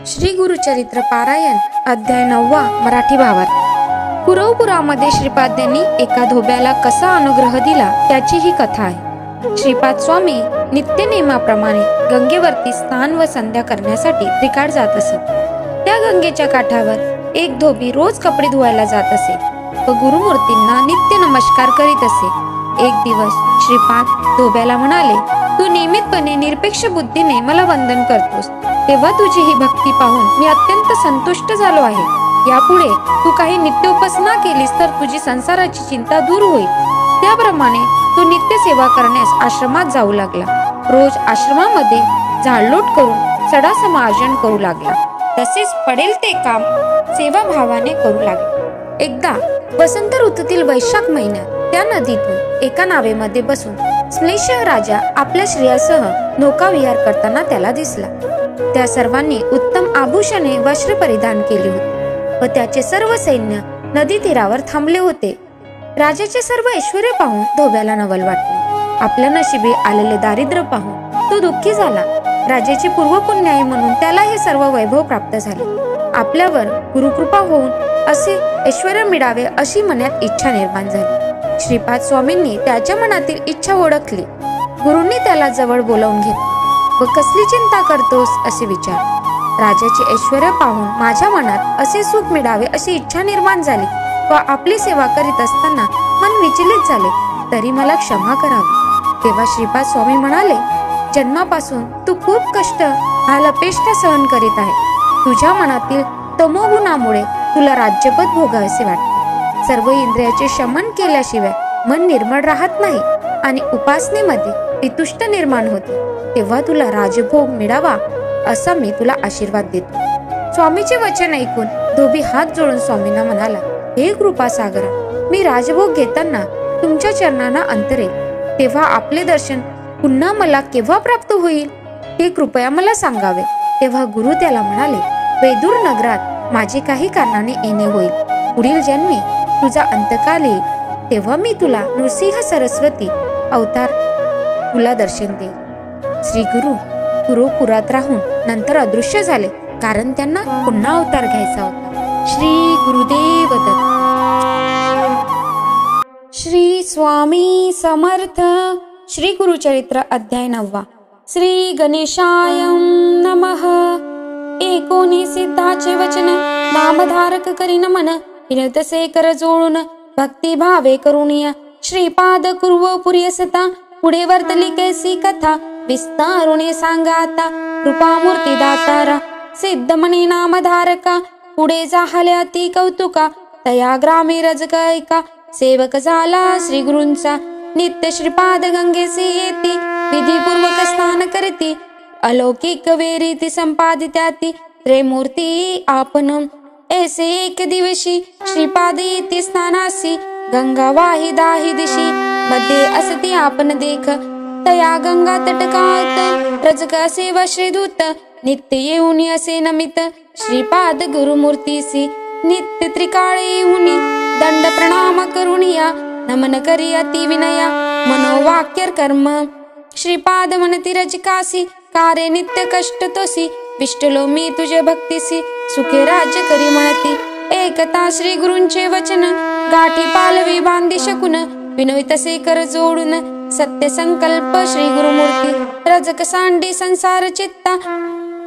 श्री गुरुचरित्र पारायण अध्याय 9 मराठी भावार्थ। कुरवपुरामध्ये श्रीपादांनी एका धोब्याला कसा अनुग्रह दिला त्याची ही कथा आहे। श्रीपाद स्वामी नित्य नेमाप्रमाणे गंगेवरती स्नान व संध्या करण्यासाठी त्रिकाळ जात असत। त्या गंगेच्या काठावर एक धोबी रोज कपडे धुवायला जात असे व गुरुमूर्तींना नित्य नमस्कार करीत असे। एक दिवस श्रीपाद धोब्याला म्हणाले, तू नियमितपणे निरपेक्ष बुद्धीने मला वंदन करतोस, तेव्हा तुझी ही भक्ती पाहून मी अत्यंत संतुष्ट झालो आहे। यापुढे तू काही नित्य उपासना केलीस तर तुझी संसाराची चिंता दूर होईल। त्याप्रमाणे तू नित्य सेवा करण्यास आश्रमात जाऊ लागला। रोज आश्रमामध्ये झाडलोट करून सडा समार्जन करू लागला। तसेच पडेल ते काम सेवाभावाने करू लागला। एकदा वसंत ऋतूतील वैशाख महिन्यात त्या नदीतून एका नावेमध्ये बसून श्लेष राजा आपल्या स्त्रियांसह नौकाविहार करताना त्याला दिसला। त्या सर्वांनी उत्तम आभूषणे वस्त्र परिधान केली होती व त्याचे सर्व सैन्य नदी तीरावर थांबले होते। राजाचे सर्व ऐश्वर्य पाहून धोब्याला नवल वाटले। आपल्या नशिबी आलेले दारिद्र्य पाहून तो दुःखी झाला। राजाची पूर्वपुण्याई म्हणून त्याला हे सर्व वैभव प्राप्त झाले। आपल्यावर गुरुकृपा होऊन असे ऐश्वर्य मिळावे अशी मनात इच्छा निर्माण झाली। श्रीपाद स्वामींनी त्याच्या मनातील इच्छा ओळखली। गुरूंनी त्याला जवळ बोलावून घेतले व कसली चिंता करतोस असे विचार। राजाचे ऐश्वर्य पाहून माझ्या मनात असे सुख मिळावे अशी इच्छा निर्माण झाली व आपली सेवा करीत असताना मन विचलित झाले, तरी मला क्षमा करावी। तेव्हा श्रीपाद स्वामी म्हणाले, जन्मापासून तू खूप कष्ट हालअपेष्टा सहन करीत आहे। तुझ्या मनातील तमोगुणामुळे तुला राज्यपद भोगावेसे वाटते। सर्व इंद्रियाचे शमन केल्याशिवाय मन निर्मळ राहत नाही आणि उपासनेमध्ये वितुष्ट निर्माण होते। तेव्हा तुला राजभोग मिळावा असा मी तुला आशीर्वाद देतो। स्वामीचे वचन ऐकून धोबी हात जोडून स्वामींना म्हणाला, हे कृपा सागरा, मी राजभोग घेताना तुमच्या चरणांना अंतरेल, तेव्हा आपले दर्शन पुन्हा मला केव्हा प्राप्त होईल हे कृपया मला सांगावे। तेव्हा गुरु त्याला म्हणाले, वैदूर नगरात माझे काही कारणाने येणे होईल। पुढील जन्मी तुझा अंतकाल येईल, तेव्हा मी तुला नृसिंह सरस्वती अवतार तुला दर्शन देईल। श्री गुरु कुरुपुरात राहून नंतर अदृश्य झाले, कारण त्यांना पुन्हा अवतार घ्यायचा होता। श्री गुरुदेव दत्त। श्री स्वामी समर्थ। श्री गुरुचरित्र अध्याय 9 श्री गणेशाय नमः। 19 सिद्धाचे वचन नामधारक करी नमन, विनतसे कर जोडून भक्ती भावे करुणिया। श्रीपाद कुरवपुरी असता पुढे वर्तली कैसी कथा, विस्तारुणे सांगा आता कृपामूर्ती दातारा। सिद्ध म्हणे नामधारका पुढे झाले अति कौतुका, तया ग्रामी रजक ऐका सेवक झाला श्री गुरूंचा। नित्य श्रीपाद गंगेसी येती विधीपूर्वक स्नान करती, अलौकिक वेरीती संपादित्याती त्रिमूर्ती आपण। ऐसे एक दिवशी श्रीपाद येती स्नानासी, गंगा वाही दाही दिशी मध्ये असती आपण देख। तया गंगा तटकात रजक असे व श्रीदूत, नित्य येऊनी असे नमित श्रीपाद गुरुमूर्तीसी। नित्य त्रिकाळे येऊनी दंड प्रणाम करुणिया, नमन करी अति विनया मनोवाक्य कर्म। श्रीपाद म्हणती रजकासी, कार्य नित्य कष्ट तोसी, विष्टलो मी तुझे भक्तीसी सुखे राज्य करी म्हणती। एकता श्री गुरूंचे वचन गाठी पालवी बांधी शकून, विनोय तसे कर जोडून सत्य संकल्प श्री गुरुमूर्ती। रजक सांडी संसार चित्ता,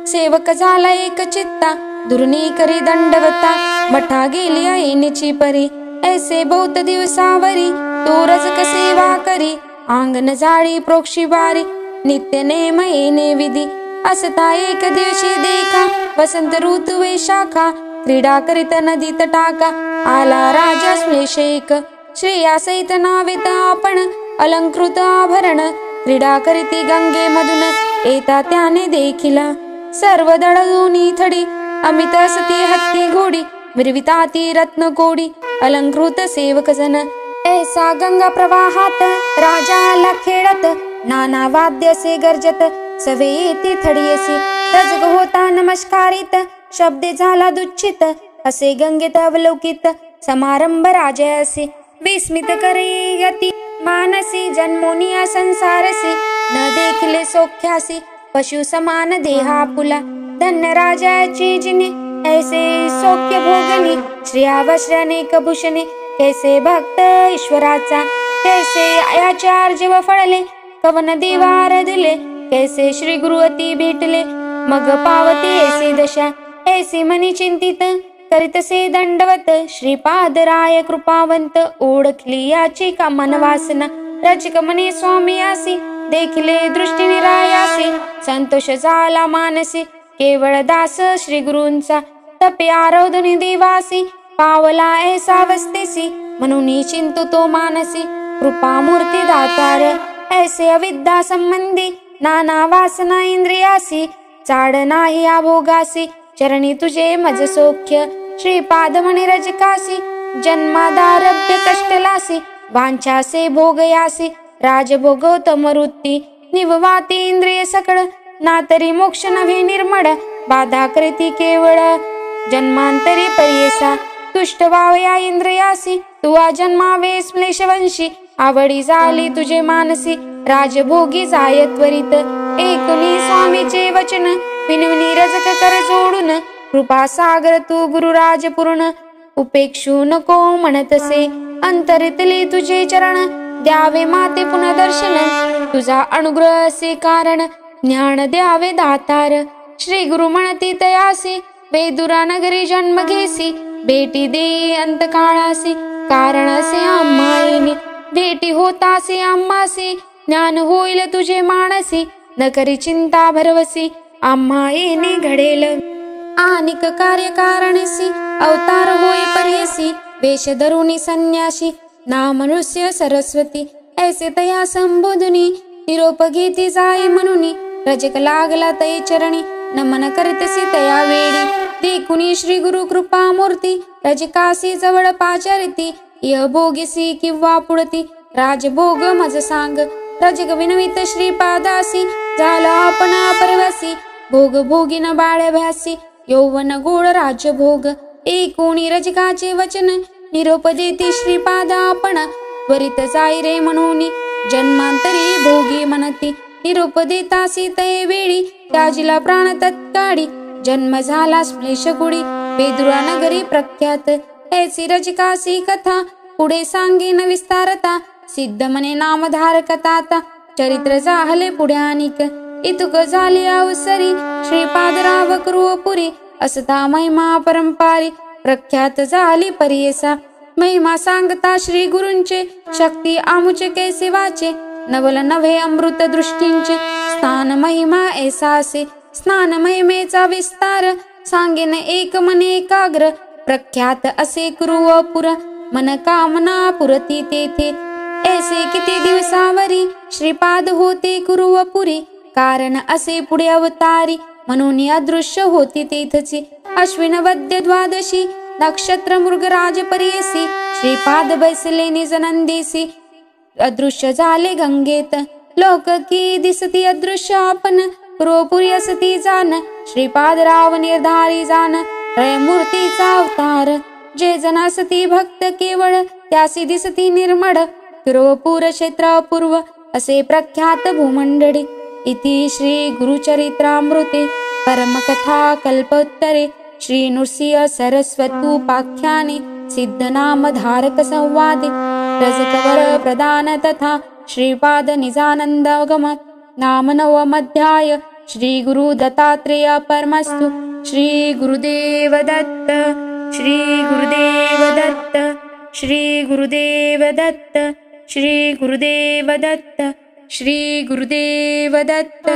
सेवक झाला एक चित्ता, दुर्नी करी दंडवता मठा गेली ऐनीची परी। ऐसे बहुत दिवसावरी तो रजक सेवा करी, आंगण जाळी प्रोक्षी बारी नित्य नेम येणे विधी। असता एक दिवशी देखा वसंत ऋतू वैशाखा, क्रीडा करीत नदी तटाका आला राजा श्लेष एक। श्रेया सहित नावेत आपण अलंकृत आभरण, क्रीडा करीती गंगे मधून येता त्याने देखिला। सर्व दळूनी थडी अमित असती हत्ती घोडी, मिरविताती रत्न कोडी अलंकृत सेवक जन। ऐसा गंगा प्रवाहात राजा आला खेळत, नाना वाद्य से गर्जत सवे येती थडीयसी। रजग होता नमस्कारित, शब्दे झाला दुच्छित, असे गंगेत अवलोकित समारंभ राजयासी। विस्मित करे यती मानसी, जन्मोनिया संसारसी न देखले सौख्यासी, पशु समान देहा पुला धन्य राजाची जिने ऐसे सौख्य भोगनी, श्रिया वस्त्रानेक भूषणे कैसे भक्त ईश्वराचा, कैसे आचार जेव्हा फळले कवन देवार दिले, कैसे श्री गुरु अति भेटले मग पावते ऐसे दशा, ऐसे मनी चिंतित करीतसे दंडवत, श्रीपाद राय कृपावंत ओळखली याची का मन वासना, रचिक मने स्वामी आसी देखले दृष्टी निरायासी, संतोष झाला मानसी केवळ दास श्री गुरूंचा, तपे आराधनी देवासी पावला ऐसा वस्तेसी, म्हणून चिंतु तो मानसी कृपा मूर्ती दातार, ऐसे अविद्या संबंधी नाना वासना इंद्रियासी, चाड नाही अभोगासी चरणी तुझे मज सौख्य, श्रीपाद म्हणे रजकासी जन्मादारभ्य कष्टलासी, वांछासे भोगयासी राजभोगोत्तम वृत्ती, निववाती इंद्रिय सकळ ना तरी मोक्ष नव्हे निर्मळ, बाधा करीती केवळ जन्मांतरी परियेसा, तुष्ट व्हावया इंद्रियासी तू जन्मावे श्लेषवंशी, आवडी झाली तुझे मानसी राजभोगी जाय त्वरित, ऐकुनी स्वामीचे वचन विनवनी रजक कर जोडून, कृपा सागर तू गुरुराज पूर्ण, उपेक्षू नको म्हणतसे अंतरितली तुझे चरण, द्यावे माते पुन्हा दर्शन तुझा अनुग्रह असे कारण, ज्ञान द्यावे दातार श्री गुरु म्हणती तयासी, बेदुरा नगरी जन्म घेसी भेटी दे अंतकाळासी, कारण असे आम्हा येणे भेटी होतासी आम्हासी, ज्ञान होईल तुझे मानसी न करी चिंता भरवसी, आम्हा येणे घडेल आनिक कार्य कारणसी, अवतार होय परियसी वेश धरुणी संन्यासी, नामनुष्य सरस्वती ऐसे तया संबोधुनी, निरोप घेती जाई म्हणुनी रजक लागला तय चरणी, नमन करतसी तया वेळी देखुनी श्री गुरु कृपा मूर्ती, रजकासी जवळ पाचारिती य भोगिसी किंवा पुढती, राजभोग मज सांग रजक विनवित श्रीपादासी, झाला आपणा परवासी भोग भोगिन बाळभ्यासी, यौवन गोड राजभोग ऐकुनी रजकाचे वचन, निरोप देती श्रीपादा आपण त्वरित जाई रे म्हणून, जन्मांतरी भोगी म्हणती निरोप देतासी तये वेळी, त्याजिला प्राण तत्काळी जन्म झाला श्लेष गुडी, बेदुरा नगरी प्रख्यात ऐसी रजकासी कथा, पुढे सांगेन विस्तारता सिद्ध मने नामधारक ताता, चरित्र जाहले पुढे अनिक इतुक झाली अवसरी, श्रीपादराव कृपुरी असता महिमा परंपारी, प्रख्यात झाली परियेसा महिमा सांगता श्री गुरूंचे, शक्ती आमुचे कैसे वाचे नवल नव्हे अमृत दृष्टींचे, स्थान महिमा ऐसासे स्नान महिमेचा विस्तार, सांगेन एक मने एकाग्र प्रख्यात असे कृपुर, मन कामना पुरती तेथे ऐसे किती दिवसावरी, श्रीपाद होते कृपुरी कारण असे पुढे अवतारी, म्हणून अदृश्य होती तेथची अश्विन वद्य द्वादशी, नक्षत्र मृगराज परियसी श्रीपाद बैसले निज नंदीसी, अदृश्य झाले गंगेत लोक की दिसती अदृश्य आपण, कृपुरी असती जाण श्रीपाद राव निर्धारी जाण, त्रयमूर्तीचा अवतार जे जन असती भक्त केवळ त्यासी दिसती निर्मळ, कृपुर क्षेत्र अपूर्व असे प्रख्यात भूमंडळी, इति श्री गुरुचरित्रामृते परमकथा कल्पोत्तरे श्री नृसिंह सरस्वतोपाख्याने सिद्धनाम धारक संवादे, रजकवर प्रदान तथा श्रीपाद निजानंदगम, नाम नवमोऽध्याय। श्री गुरु दत्तात्रेय परमस्तु। श्री गुरुदेव दत्त, श्री गुरुदेव दत्त, श्री गुरुदेव दत्त, श्री गुरुदेव दत्त, श्री गुरुदेव दत्त।